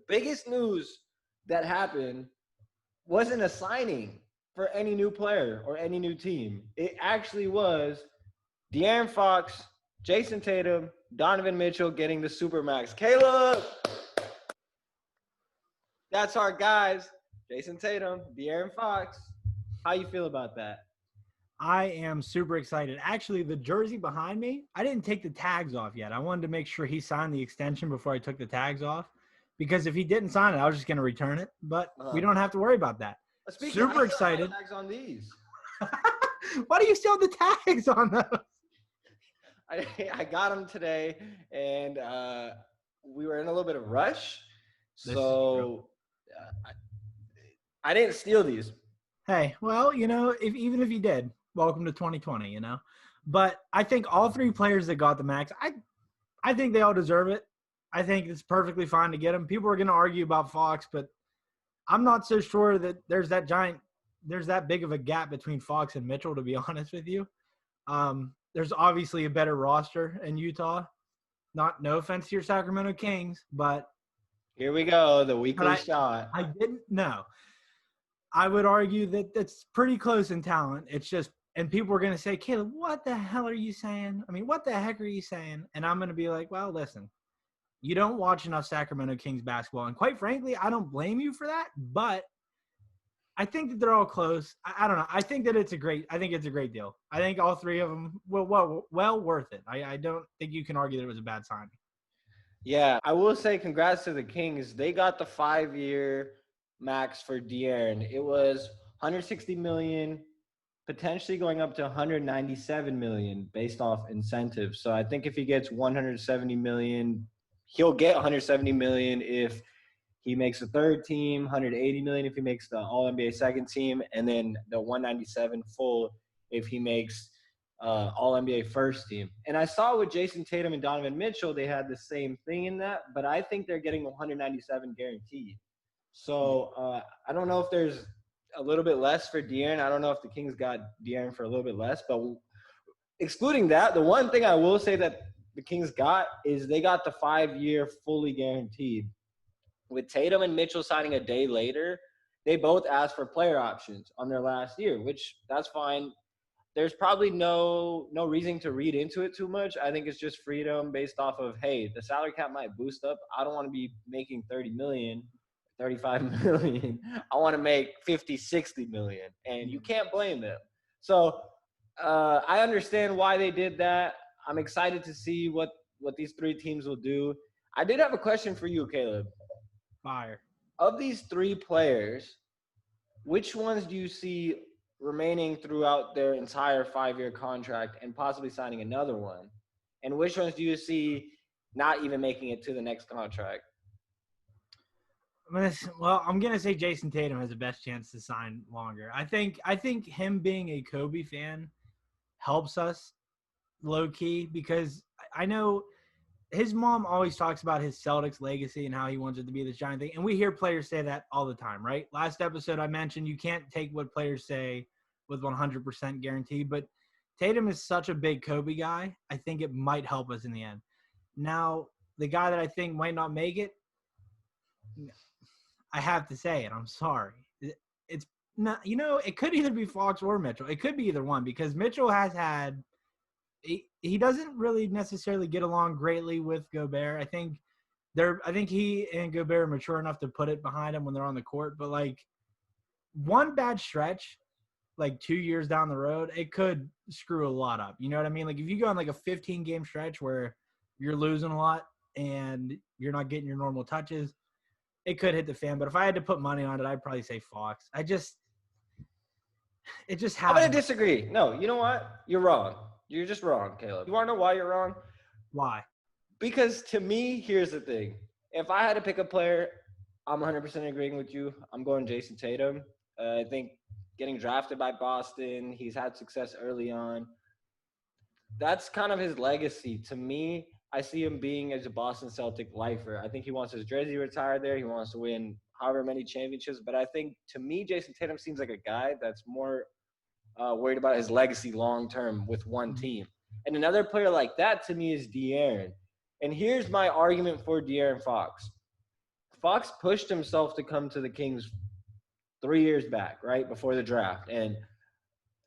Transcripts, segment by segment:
biggest news that happened wasn't a signing for any new player or any new team. It actually was De'Aaron Fox, Jason Tatum, Donovan Mitchell getting the Supermax. Caleb, that's our guys. Jason Tatum, De'Aaron Fox. How you feel about that? I am super excited. Actually, the jersey behind me, I didn't take the tags off yet. I wanted to make sure he signed the extension before I took the tags off. Because if he didn't sign it, I was just going to return it. But we don't have to worry about that. Speaking Super of excited. Tags on these. Why do you still have the tags on those? I got them today, and we were in a little bit of rush. So I didn't steal these. Hey, well, even if you did, welcome to 2020, But I think all three players that got the max, I think they all deserve it. I think it's perfectly fine to get them. People are going to argue about Fox, but I'm not so sure that there's that big of a gap between Fox and Mitchell, to be honest with you. There's obviously a better roster in Utah. No offense to your Sacramento Kings, but here we go, the weekly shot. I didn't know. I would argue that that's pretty close in talent. It's just, and people are going to say, Caleb, what the hell are you saying? I mean, what the heck are you saying? And I'm going to be like, well, listen, you don't watch enough Sacramento Kings basketball. And quite frankly, I don't blame you for that, but I think that they're all close. I don't know. I think it's a great deal. I think all three of them well worth it. I don't think you can argue that it was a bad signing. Yeah, I will say congrats to the Kings. They got the 5-year max for De'Aaron. It was $160 million, potentially going up to $197 million based off incentives. So I think if he gets $170 million, he'll get $170 million if he makes the third team, $180 million if he makes the All-NBA second team, and then the $197 full if he makes All-NBA first team. And I saw with Jason Tatum and Donovan Mitchell, they had the same thing in that, but I think they're getting $197 guaranteed. So I don't know if there's a little bit less for De'Aaron. I don't know if the Kings got De'Aaron for a little bit less. But excluding that, the one thing I will say that the Kings got is they got the 5-year fully guaranteed. With Tatum and Mitchell signing a day later, they both asked for player options on their last year, which that's fine. There's probably no reason to read into it too much. I think it's just freedom based off of, hey, the salary cap might boost up. I don't want to be making $30 million. 35 million. I want to make 50, 60 million. And you can't blame them. So I understand why they did that. I'm excited to see what these three teams will do. I did have a question for you, Caleb. Fire. Of these three players, which ones do you see remaining throughout their entire 5-year contract and possibly signing another one? And which ones do you see not even making it to the next contract? I'm gonna say Jason Tatum has the best chance to sign longer. I think him being a Kobe fan helps us low key because I know his mom always talks about his Celtics legacy and how he wants it to be this giant thing, and we hear players say that all the time, right? Last episode I mentioned you can't take what players say with 100% guarantee, but Tatum is such a big Kobe guy. I think it might help us in the end. Now, the guy that I think might not make it. I have to say it. I'm sorry. It's not, it could either be Fox or Mitchell. It could be either one because Mitchell has had he doesn't really necessarily get along greatly with Gobert. I think he and Gobert are mature enough to put it behind him when they're on the court. But like one bad stretch, like 2 years down the road, it could screw a lot up. You know what I mean? Like if you go on like a 15-game stretch where you're losing a lot and you're not getting your normal touches, it could hit the fan, but if I had to put money on it, I'd probably say Fox. It just happens. I'm going to disagree. No, you know what? You're wrong. You're just wrong, Caleb. You want to know why you're wrong? Why? Because to me, here's the thing. If I had to pick a player, I'm 100% agreeing with you. I'm going Jason Tatum. I think getting drafted by Boston, he's had success early on. That's kind of his legacy. To me, I see him being as a Boston Celtic lifer. I think he wants his jersey retired there. He wants to win however many championships. But I think, to me, Jason Tatum seems like a guy that's more worried about his legacy long-term with one team. And another player like that, to me, is De'Aaron. And here's my argument for De'Aaron Fox. Fox pushed himself to come to the Kings 3 years back, right before the draft, and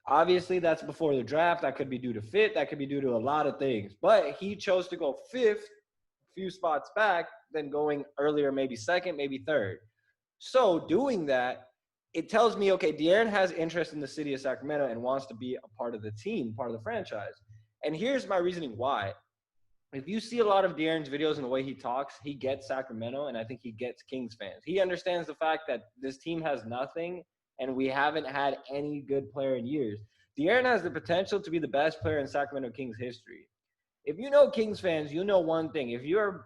obviously that's before the draft. That could be due to fit. That could be due to a lot of things. But he chose to go fifth, few spots back, than going earlier, maybe second, maybe third. So doing that, it tells me, okay, De'Aaron has interest in the city of Sacramento and wants to be a part of the team, part of the franchise. And here's my reasoning why. If you see a lot of De'Aaron's videos and the way he talks, he gets Sacramento, and I think he gets Kings fans. He understands the fact that this team has nothing, and we haven't had any good player in years. De'Aaron has the potential to be the best player in Sacramento Kings history. If you know Kings fans, you know one thing. If you're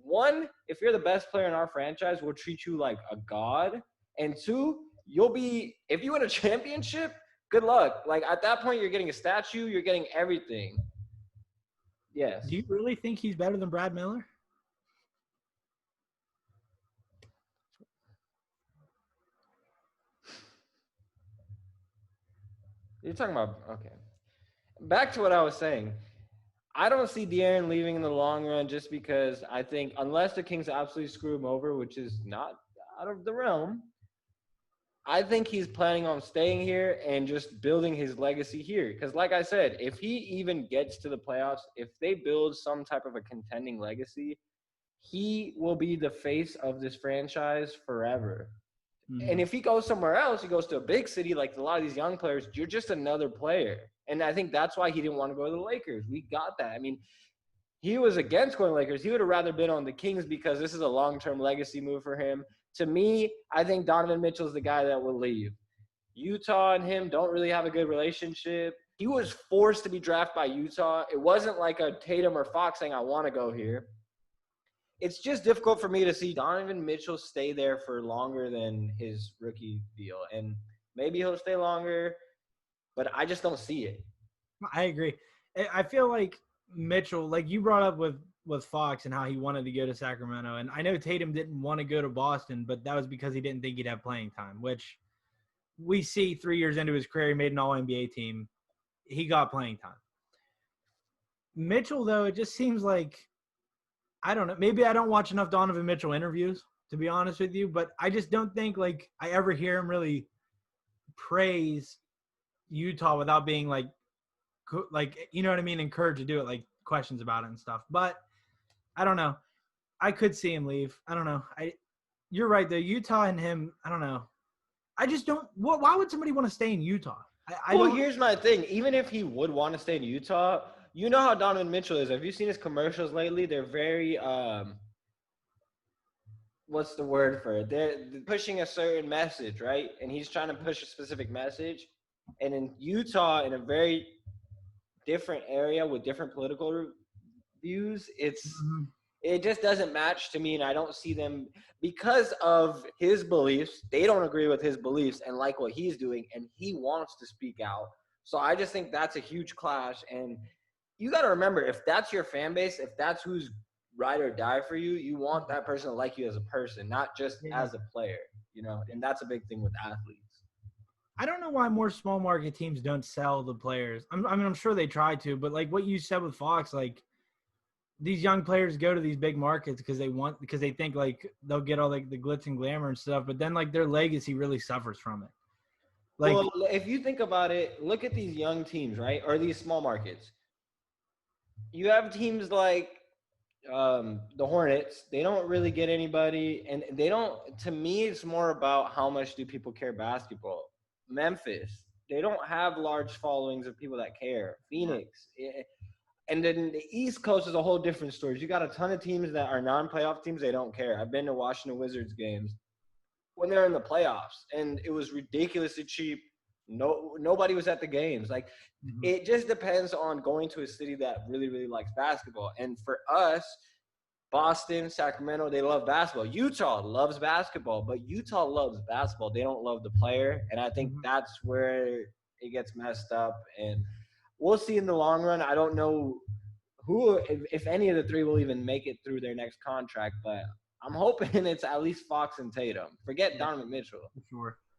the best player in our franchise, we'll treat you like a god. And two, if you win a championship, good luck. Like at that point, you're getting a statue, you're getting everything. Yes. Do you really think he's better than Brad Miller? You're talking about, okay. Back to what I was saying. I don't see De'Aaron leaving in the long run just because I think unless the Kings absolutely screw him over, which is not out of the realm, I think he's planning on staying here and just building his legacy here. Because like I said, if he even gets to the playoffs, if they build some type of a contending legacy, he will be the face of this franchise forever. Mm-hmm. And if he goes somewhere else, he goes to a big city like a lot of these young players, you're just another player. And I think that's why he didn't want to go to the Lakers. We got that. I mean, he was against going to Lakers. He would have rather been on the Kings because this is a long-term legacy move for him. To me, I think Donovan Mitchell is the guy that will leave. Utah and him don't really have a good relationship. He was forced to be drafted by Utah. It wasn't like a Tatum or Fox saying, I want to go here. It's just difficult for me to see Donovan Mitchell stay there for longer than his rookie deal. And maybe he'll stay longer, but I just don't see it. I agree. I feel like Mitchell, like you brought up with Fox and how he wanted to go to Sacramento. And I know Tatum didn't want to go to Boston, but that was because he didn't think he'd have playing time, which we see 3 years into his career, he made an All-NBA team. He got playing time. Mitchell, though, it just seems like, I don't know, maybe I don't watch enough Donovan Mitchell interviews, to be honest with you, but I just don't think like I ever hear him really praise Utah without being like, you know what I mean, encouraged to do it, like questions about it and stuff. But I don't know. I could see him leave. I don't know. You're right though. Utah and him, I don't know. I just don't. Why would somebody want to stay in Utah? Here's my thing. Even if he would want to stay in Utah, you know how Donovan Mitchell is. Have you seen his commercials lately? They're very what's the word for it? They're pushing a certain message, right? And he's trying to push a specific message. And in Utah, in a very different area with different political views, it just doesn't match to me, and I don't see them because of his beliefs. They don't agree with his beliefs and like what he's doing, and he wants to speak out. So I just think that's a huge clash. And you got to remember, if that's your fan base, if that's who's ride or die for you, you want that person to like you as a person, not just as a player, you know? And that's a big thing with athletes. I don't know why more small market teams don't sell the players. I'm sure they try to, but like what you said with Fox, like these young players go to these big markets because they think like they'll get all like the glitz and glamour and stuff, but then like their legacy really suffers from it. Like, well, if you think about it, look at these young teams, right? Or these small markets. You have teams like the Hornets. They don't really get anybody, and they don't. To me, it's more about how much do people care basketball. Memphis, they don't have large followings of people that care. Phoenix, and then the East Coast is a whole different story. You got a ton of teams that are non-playoff teams. They don't care. I've been to Washington Wizards games when they're in the playoffs, and it was ridiculously cheap. Nobody was at the games. Like, it just depends on going to a city that really, really likes basketball. And for us, Boston, Sacramento, they love basketball. Utah loves basketball, but Utah loves basketball. They don't love the player, and I think that's where it gets messed up. And we'll see in the long run. I don't know who, if any of the three will even make it through their next contract, but I'm hoping it's at least Fox and Tatum. Forget Donovan Mitchell. For sure.